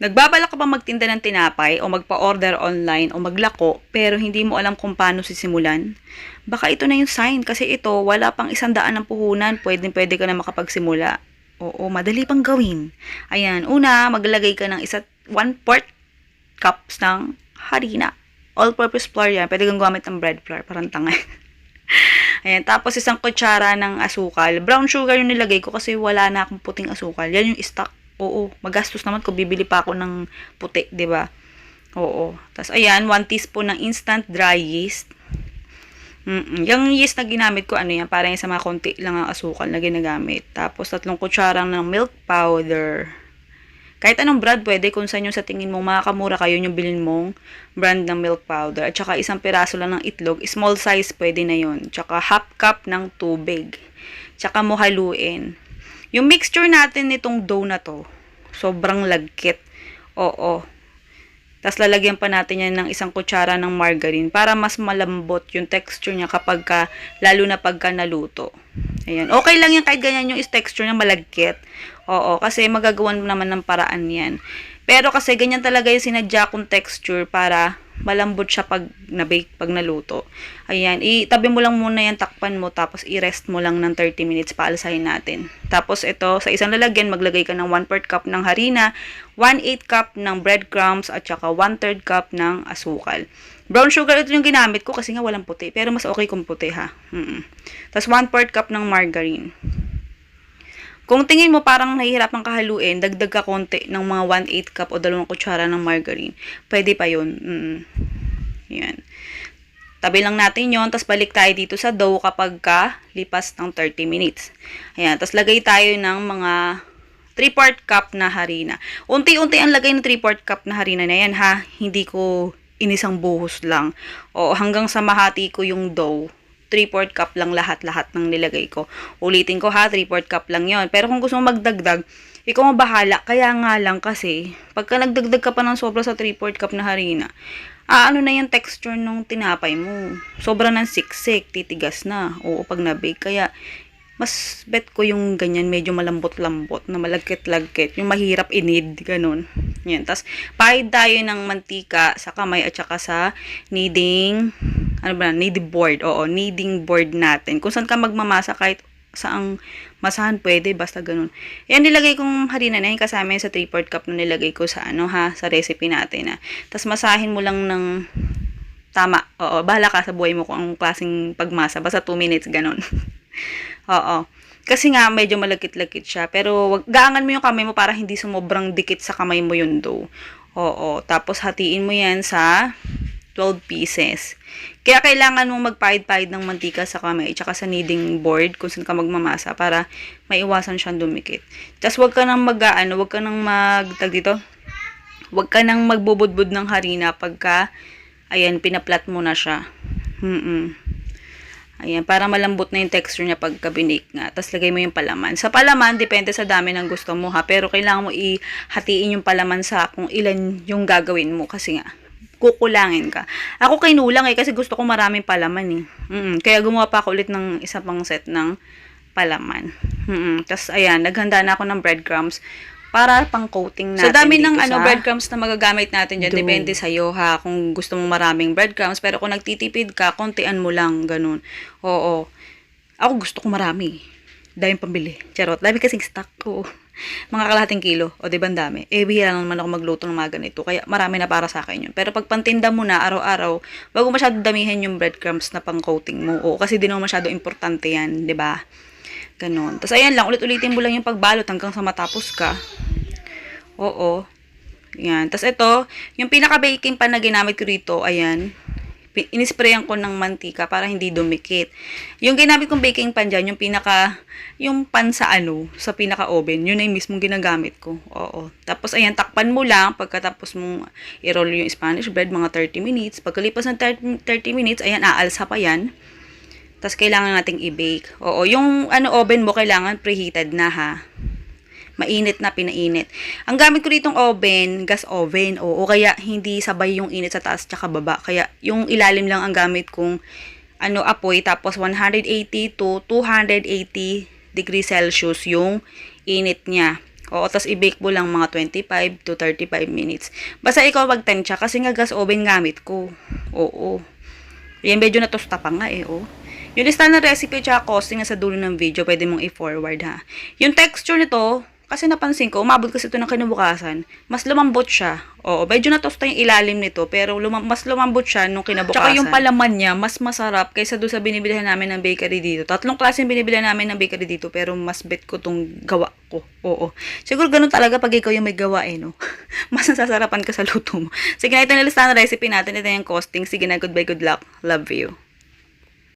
Nagbabalak ka bang magtinda ng tinapay o magpa-order online o maglako pero hindi mo alam kung paano sisimulan? Baka ito na yung sign kasi ito wala pang 100 ng puhunan, pwede ka na makapagsimula. Oo, madali pang gawin. Ayan, una, maglagay ka ng 1/4 cups ng harina. All-purpose flour yan. Pwede kang gumamit ng bread flour, parang tanga. Ayan, tapos 1 kutsara ng asukal. Brown sugar yung nilagay ko kasi wala na akong puting asukal. Yan yung stock. Oo, magastos naman kung bibili pa ako ng puti, 'di ba? Oo. Tapos ayan, 1 teaspoon ng instant dry yeast. Yung yeast na ginamit ko, ano yan, parang sa mga konti lang ang asukal na ginagamit. Tapos 3 kutsara ng milk powder. Kahit anong brand pwede, kung saan yung sa tingin mong makakamura kayo yung bilhin mong brand ng milk powder. At saka 1 piraso lang ng itlog, small size pwede na yun. Tsaka half cup ng tubig. Tsaka mo haluin. Yung mixture natin nitong dough na to, sobrang lagkit. Oo. Tapos lalagyan pa natin yan ng 1 kutsara ng margarine para mas malambot yung texture niya lalo na pagka naluto. Ayan. Okay lang yan kahit ganyan yung texture niya malagkit. Oo, kasi magagawan naman ng paraan yan. Pero kasi ganyan talaga yung sinadya kong texture para malambot siya pag na-bake, pag naluto. Ayan, itabi mo lang muna yan, takpan mo, tapos i-rest mo lang ng 30 minutes, paalasahin natin. Tapos ito, sa isang lalagyan, maglagay ka ng 1/4 cup ng harina, 1/8 cup ng breadcrumbs, at saka 1/3 cup ng asukal. Brown sugar, ito yung ginamit ko kasi nga walang puti, pero mas okay kung puti ha. Tapos 1/4 cup ng margarine. Kung tingin mo parang nahihirapan ka haluin, dagdag ka konti ng mga 1/8 cup o 2 kutsara ng margarine. Pwede pa yun. Yan. Tabi lang natin yon, tapos balik tayo dito sa dough kapag lipas ng 30 minutes. Ayan, tapos lagay tayo ng mga 3/4 cup na harina. Unti-unti ang lagay ng 3/4 cup na harina na yan ha. Hindi ko inisang buhos lang. O hanggang sa mahati ko yung dough. 3/4 cup lang lahat-lahat ng nilagay ko. Ulitin ko ha, 3/4 cup lang yon. Pero kung gusto mo magdagdag, ikaw mabahala. Kaya nga lang kasi, pagka nagdagdag ka pa ng sobra sa 3/4 cup na harina, ano na yung texture nung tinapay mo. Sobra ng siksik, titigas na. Oo, pag na-bake. Kaya, mas bet ko yung ganyan, medyo malambot-lambot, na malagkit-lagkit. Yung mahirap inid, ganun. Yan. Tapos, pahid tayo ng mantika sa kamay at saka sa kneading board. Oo, kneading board natin. Kung saan ka magmamasa, kahit saang masahan pwede, basta ganun. Yan, nilagay kong harina na yun, kasama yun sa 3/4 cup na nilagay ko sa sa recipe natin ha. Tapos masahin mo lang ng tama. Oo, bahala ka sa buhay mo kung anong klaseng pagmasa. Basta 2 minutes, ganun. Oo. Kasi nga, medyo malagkit-lagkit siya. Pero, gaangan mo yung kamay mo para hindi sumobrang dikit sa kamay mo yung dough. Oo. Tapos, hatiin mo yan sa 12 pieces. Kaya kailangan mong magpahid-pahid ng mantika sa kamay at saka sa kneading board kung saan ka magmamasa para maiwasan siyang dumikit. Tapos huwag ka nang huwag ka nang magbubudbud ng harina pagka pinaplat mo na siya. Ayan, para malambot na yung texture niya pagka binake nga. Tapos lagay mo yung palaman. Sa palaman, depende sa dami ng gusto mo ha. Pero kailangan mo ihatiin yung palaman sa kung ilan yung gagawin mo kasi nga kukulangin ka. Ako kinulang kasi gusto ko maraming palaman Kaya gumawa pa ako ulit ng isa pang set ng palaman. Tapos ayan, naghanda na ako ng breadcrumbs para pang coating natin. So dami ng breadcrumbs na magagamit natin diyan, depende sa iyo ha kung gusto mong maraming breadcrumbs, pero kung nagtitipid ka, kontian mo lang ganun. Oo. Ako gusto ko marami. Dahil pambili. Charot. Dami kasing stock ko. Mga kalahating kilo. O, diba ang dami? Bihira naman ako magluto ng mga ganito. Kaya marami na para sa akin yun. Pero pag pantinda mo na, araw-araw, wag mo masyado damihan yung breadcrumbs na pang coating mo. O, kasi di naman masyado importante yan. Diba? Ganon. Tapos, ayan lang. Ulit-ulitin mo lang yung pagbalot hanggang sa matapos ka. Oo. Yan. Tapos, ito, yung pinaka-baking pan na ginamit ko rito, ayan. Inisprayan ko ng mantika para hindi dumikit. Yung ginamit kong baking pan dyan, yung pan sa sa pinaka-oven, yun ay mismong ginagamit ko. Oo. Tapos, ayan, takpan mo lang. Pagkatapos mong i-roll yung Spanish bread, mga 30 minutes. Pagkalipas ng 30 minutes, ayan, aalsa pa yan. Tapos, kailangan nating i-bake. Oo. Yung oven mo, kailangan preheated na ha. Mainit na, pinainit. Ang gamit ko ditong oven, gas oven, o kaya hindi sabay yung init sa taas tsaka baba. Kaya yung ilalim lang ang gamit kong apoy, tapos 180 to 280 degrees Celsius yung init niya. Oo, tas i-bake mo lang mga 25 to 35 minutes. Basta ikaw magtansya kasi nga gas oven gamit ko. Oo. Yan, medyo natusta pa nga eh, oh. Yung lista ng recipe tsaka costing nga sa dulo ng video, pwede mong i-forward ha. Yung texture nito, kasi napansin ko, umabot kasi ito ng kinabukasan, mas lumambot siya. Oo, medyo natusta yung ilalim nito, pero mas lumambot siya nung kinabukasan. Tsaka yung palaman niya, mas masarap kaysa doon sa binibilihan namin ng bakery dito. Tatlong klase yung binibilihan namin ng bakery dito, pero mas bet ko tong gawa ko. Oo. Siguro ganun talaga pag ikaw yung may gawa eh, no? Mas nasasarapan ka sa luto mo. Sige na, ito na listahan ng recipe natin. Ito yung costing. Sige na, goodbye, good luck. Love you.